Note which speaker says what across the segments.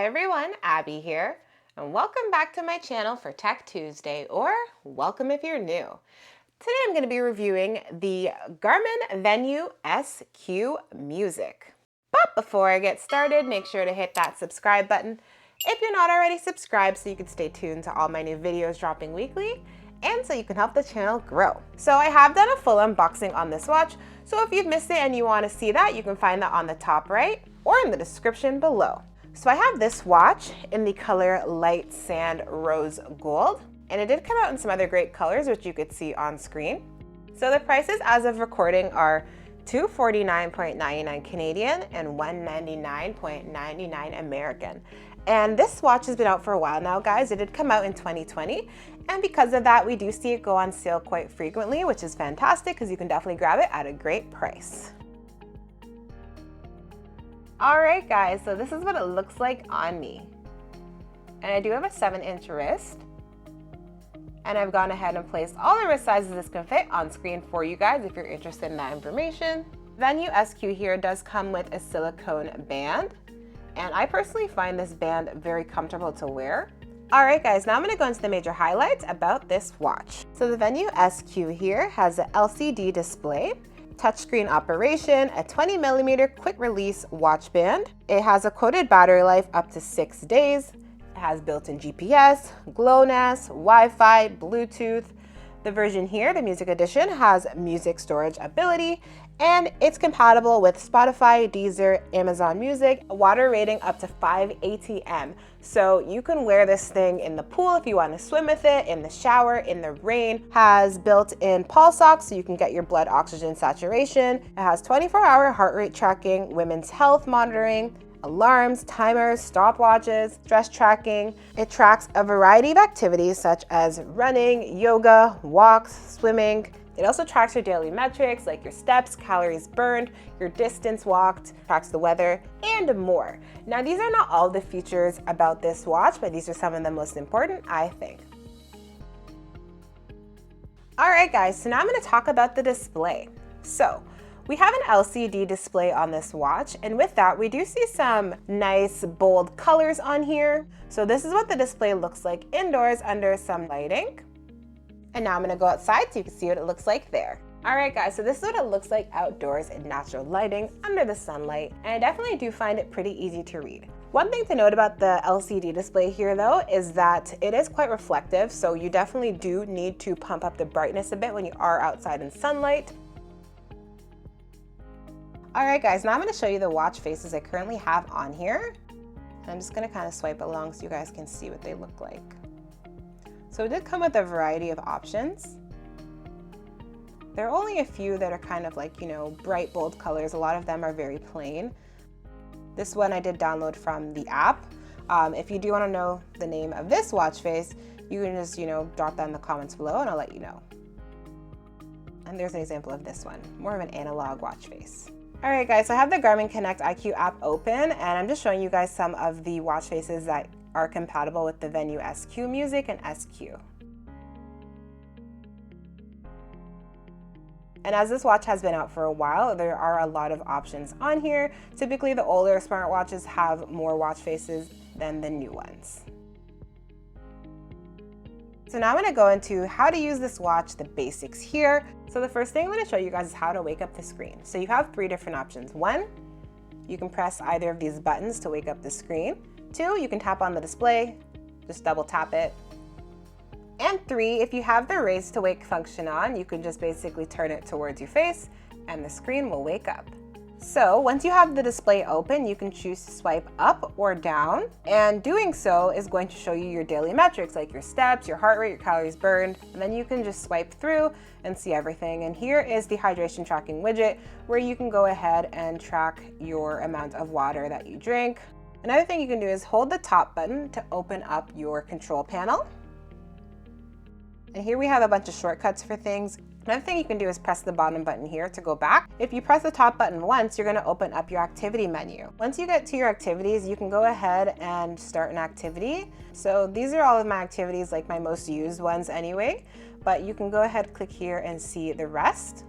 Speaker 1: Hi everyone, Abby here, and welcome back to my channel for Tech Tuesday, or welcome if you're new. Today I'm going to be reviewing the Garmin Venu SQ Music. But before I get started, make sure to hit that subscribe button if you're not already subscribed so you can stay tuned to all my new videos dropping weekly and so you can help the channel grow. So I have done a full unboxing on this watch, so if you've missed it and you want to see that, you can find that on the top right or in the description below. So I have this watch in the color light sand rose gold, and it did come out in some other great colors which you could see on screen. So the prices as of recording are $249.99 Canadian and $199.99 American. And this watch has been out for a while now, guys. It did come out in 2020, and because of that, we do see it go on sale quite frequently, which is fantastic because you can definitely grab it at a great price. All right, guys, so this is what it looks like on me. And I do have a 7-inch wrist. And I've gone ahead and placed all the wrist sizes this can fit on screen for you guys if you're interested in that information. Venu SQ here does come with a silicone band. And I personally find this band very comfortable to wear. All right, guys, now I'm gonna go into the major highlights about this watch. So the Venu SQ here has an LCD display, touchscreen operation, a 20mm quick release watch band. It has a quoted battery life up to 6 days. It has built-in GPS, GLONASS, Wi-Fi, Bluetooth. The version here, the Music Edition, has music storage ability, and it's compatible with Spotify, Deezer, Amazon Music, a water rating up to 5 ATM. So you can wear this thing in the pool if you want to swim with it, in the shower, in the rain. Has built-in pulse ox so you can get your blood oxygen saturation. It has 24-hour heart rate tracking, women's health monitoring, alarms, timers, stopwatches, stress tracking. It tracks a variety of activities such as running, yoga, walks, swimming. It also tracks your daily metrics like your steps, calories burned, your distance walked, tracks the weather, and more. Now, these are not all the features about this watch, but these are some of the most important, I think. All right, guys, so now I'm going to talk about the display. So we have an LCD display on this watch, and with that, we do see some nice bold colors on here. So this is what the display looks like indoors under some lighting. And now I'm gonna go outside so you can see what it looks like there. All right, guys, so this is what it looks like outdoors in natural lighting under the sunlight, and I definitely do find it pretty easy to read. One thing to note about the LCD display here, though, is that it is quite reflective, so you definitely do need to pump up the brightness a bit when you are outside in sunlight. All right, guys, now I'm gonna show you the watch faces I currently have on here. And I'm just gonna kind of swipe along so you guys can see what they look like. So it did come with a variety of options. There are only a few that are kind of like, you know, bright, bold colors. A lot of them are very plain. This one I did download from the app. If you do wanna know the name of this watch face, you can just, you know, drop that in the comments below and I'll let you know. And there's an example of this one, more of an analog watch face. All right, guys, so I have the Garmin Connect IQ app open, and I'm just showing you guys some of the watch faces that are compatible with the Venu SQ Music and SQ. And as this watch has been out for a while, there are a lot of options on here. Typically, the older smartwatches have more watch faces than the new ones. So now I'm gonna go into how to use this watch, the basics here. So the first thing I'm gonna show you guys is how to wake up the screen. So you have 3 different options. 1, you can press either of these buttons to wake up the screen. 2, you can tap on the display, just double tap it. And 3, if you have the raise to wake function on, you can just basically turn it towards your face and the screen will wake up. So once you have the display open, you can choose to swipe up or down, and doing so is going to show you your daily metrics like your steps, your heart rate, your calories burned, and then you can just swipe through and see everything. And here is the hydration tracking widget where you can go ahead and track your amount of water that you drink. Another thing you can do is hold the top button to open up your control panel. And here we have a bunch of shortcuts for things. Another thing you can do is press the bottom button here to go back. If you press the top button once, you're gonna open up your activity menu. Once you get to your activities, you can go ahead and start an activity. So these are all of my activities, like my most used ones anyway, but you can go ahead, click here and see the rest.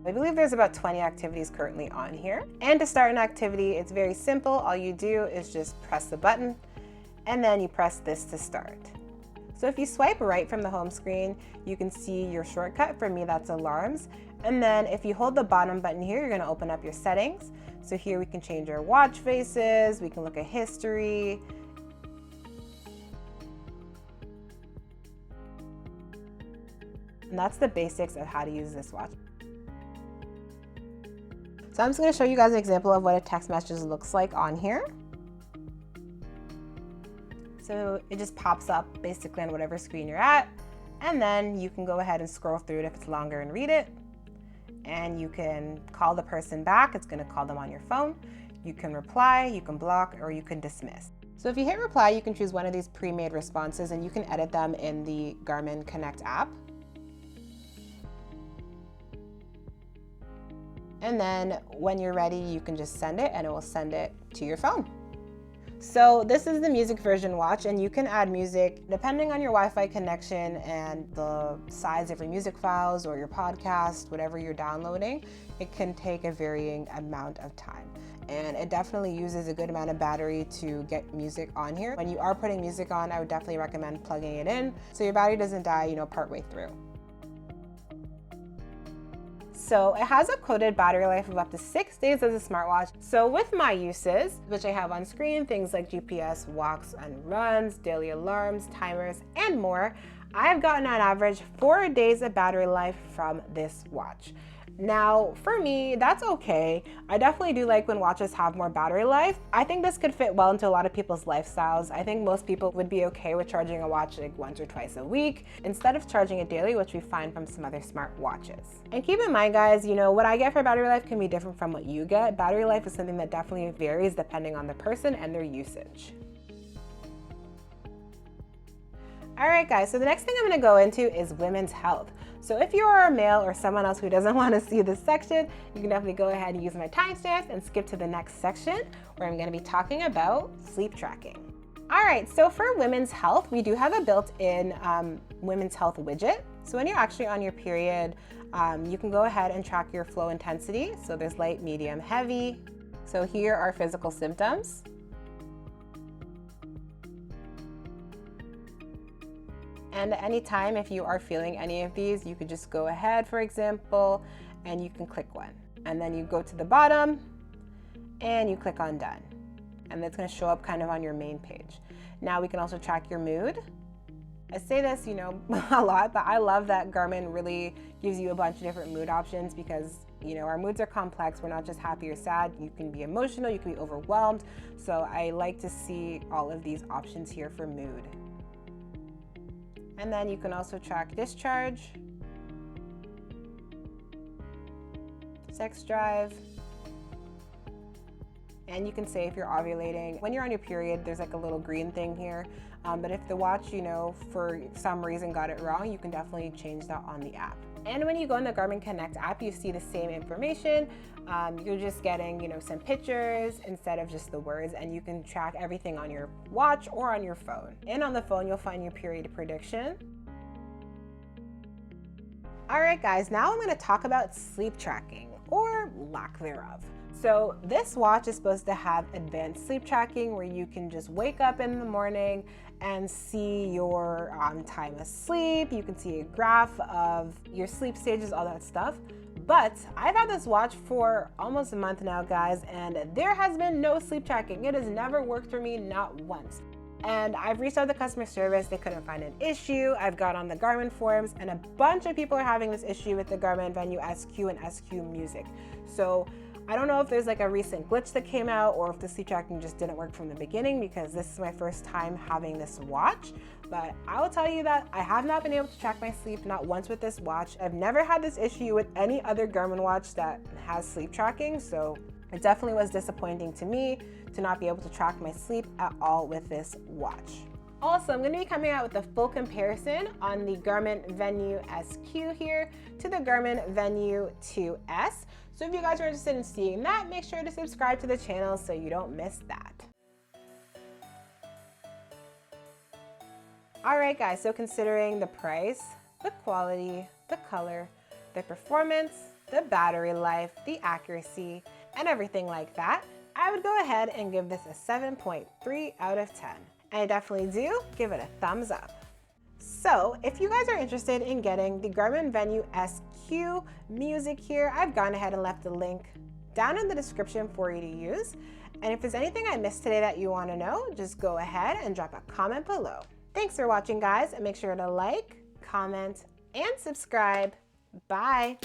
Speaker 1: I believe there's about 20 activities currently on here. And to start an activity, it's very simple. All you do is just press the button and then you press this to start. So if you swipe right from the home screen, you can see your shortcut. For me, that's alarms. And then if you hold the bottom button here, you're gonna open up your settings. So here we can change our watch faces, we can look at history. And that's the basics of how to use this watch. So I'm just going to show you guys an example of what a text message looks like on here. So it just pops up basically on whatever screen you're at, and then you can go ahead and scroll through it if it's longer and read it. And you can call the person back. It's going to call them on your phone. You can reply, you can block, or you can dismiss. So if you hit reply, you can choose one of these pre-made responses and you can edit them in the Garmin Connect app. And then when you're ready, you can just send it and it will send it to your phone. So this is the music version watch, and you can add music depending on your Wi-Fi connection and the size of your music files or your podcast, whatever you're downloading. It can take a varying amount of time. And it definitely uses a good amount of battery to get music on here. When you are putting music on, I would definitely recommend plugging it in so your battery doesn't die, partway through. So it has a quoted battery life of up to 6 days as a smartwatch. So with my uses, which I have on screen, things like GPS, walks and runs, daily alarms, timers, and more, I've gotten on average 4 days of battery life from this watch. Now, for me, that's okay. I definitely do like when watches have more battery life. I think this could fit well into a lot of people's lifestyles. I think most people would be okay with charging a watch like once or twice a week instead of charging it daily, which we find from some other smart watches. And keep in mind, guys, what I get for battery life can be different from what you get. Battery life is something that definitely varies depending on the person and their usage. All right, guys, so the next thing I'm gonna go into is women's health. So if you are a male or someone else who doesn't want to see this section, you can definitely go ahead and use my timestamps and skip to the next section where I'm going to be talking about sleep tracking. All right, so for women's health, we do have a built-in women's health widget. So when you're actually on your period, you can go ahead and track your flow intensity. So there's light, medium, heavy. So here are physical symptoms. And at any time, if you are feeling any of these, you could just go ahead, for example, and you can click one. And then you go to the bottom and you click on done. And that's gonna show up kind of on your main page. Now we can also track your mood. I say this, a lot, but I love that Garmin really gives you a bunch of different mood options because, our moods are complex. We're not just happy or sad. You can be emotional, you can be overwhelmed. So I like to see all of these options here for mood. And then you can also track discharge, sex drive, and you can say if you're ovulating. When you're on your period, there's like a little green thing here. But if the watch, for some reason got it wrong, you can definitely change that on the app. And when you go in the Garmin Connect app, you see the same information. You're just getting, some pictures instead of just the words, and you can track everything on your watch or on your phone. And on the phone, you'll find your period prediction. All right, guys, now I'm going to talk about sleep tracking, or lack thereof. So this watch is supposed to have advanced sleep tracking where you can just wake up in the morning and see your time of sleep. You can see a graph of your sleep stages, all that stuff. But I've had this watch for almost a month now, guys, and there has been no sleep tracking. It has never worked for me, not once. And I've reached out to customer service, they couldn't find an issue. I've got on the Garmin forums, and a bunch of people are having this issue with the Garmin Venu SQ and SQ Music. So I don't know if there's like a recent glitch that came out or if the sleep tracking just didn't work from the beginning, because this is my first time having this watch. But I will tell you that I have not been able to track my sleep, not once with this watch. I've never had this issue with any other Garmin watch that has sleep tracking, so it definitely was disappointing to me to not be able to track my sleep at all with this watch. Also, I'm going to be coming out with a full comparison on the Garmin Venu SQ here to the Garmin Venu 2S. So if you guys are interested in seeing that, make sure to subscribe to the channel so you don't miss that. All right, guys, so considering the price, the quality, the color, the performance, the battery life, the accuracy, and everything like that, I would go ahead and give this a 7.3 out of 10. And I definitely do give it a thumbs up. So if you guys are interested in getting the Garmin Venu SQ music here, I've gone ahead and left a link down in the description for you to use. And if there's anything I missed today that you want to know, just go ahead and drop a comment below. Thanks for watching, guys, and make sure to like, comment, and subscribe. Bye.